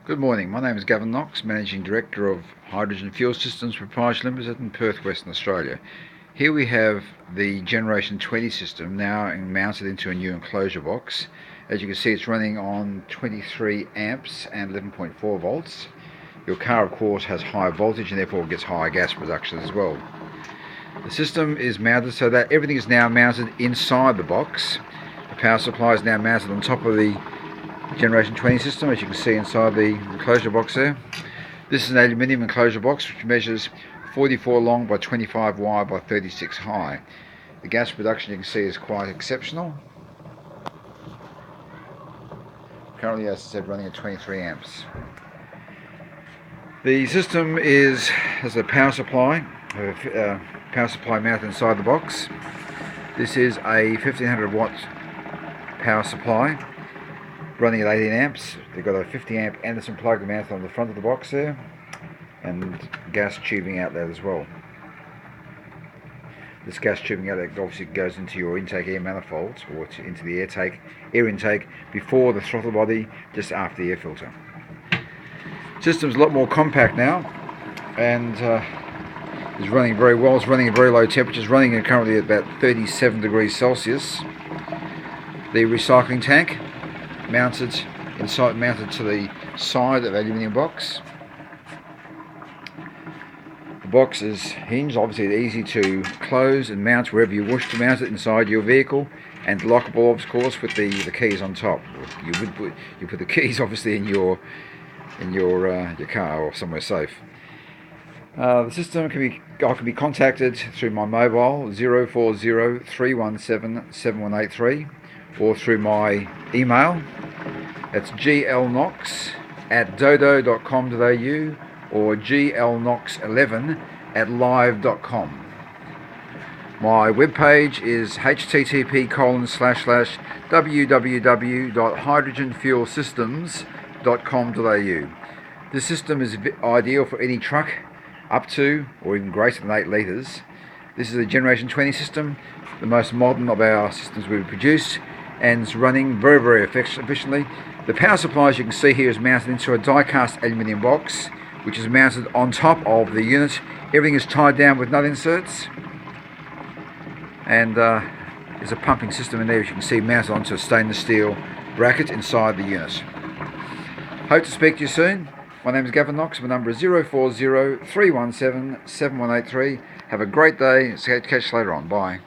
Good morning, my name is Gavin Knox, Managing Director of Hydrogen Fuel Systems Proprietary Limited in Perth, Western Australia. Here we have the Generation 20 system now mounted into a new enclosure box. As you can see, it's running on 23 amps and 11.4 volts. Your car of course has high voltage and therefore gets higher gas production as well. The system is mounted so that everything is now mounted inside the box. The power supply is now mounted on top of the Generation 20 system, as you can see inside the enclosure box there. This is an aluminium enclosure box which measures 44 long by 25 wide by 36 high. The gas production, you can see, is quite exceptional. Currently, as I said, running at 23 amps. The system has a power supply mounted inside the box. This is a 1500 watt power supply running at 18 amps. They've got a 50 amp Anderson plug mounted on the front of the box there, and gas tubing outlet as well. This gas tubing outlet obviously goes into your intake air manifold, or into the air intake before the throttle body, just after the air filter. System's a lot more compact now, and is running very well. It's running at very low temperatures, running currently at about 37 degrees Celsius. The recycling tank mounted to the side of the aluminium box. The box is hinged, obviously it's easy to close and mount wherever you wish to mount it inside your vehicle, and lockable of course with the keys on top. You put the keys obviously in your car or somewhere safe. The system can be contacted through my mobile 040 317 7183 or through my email. It's glknox@dodo.com.au or glknox11@live.com. My webpage is http://www.hydrogenfuelsystems.com.au. This system is ideal for any truck up to or even greater than 8 litres. This is a Generation 20 system, the most modern of our systems we've produced, and it's running very, very efficiently. The power supply, as you can see here, is mounted into a die-cast aluminium box, which is mounted on top of the unit. Everything is tied down with nut inserts, and there's a pumping system in there, which you can see mounted onto a stainless steel bracket inside the unit. Hope to speak to you soon. My name is Gavin Knox. My number is 040 317 7183. Have a great day. Catch you later on. Bye.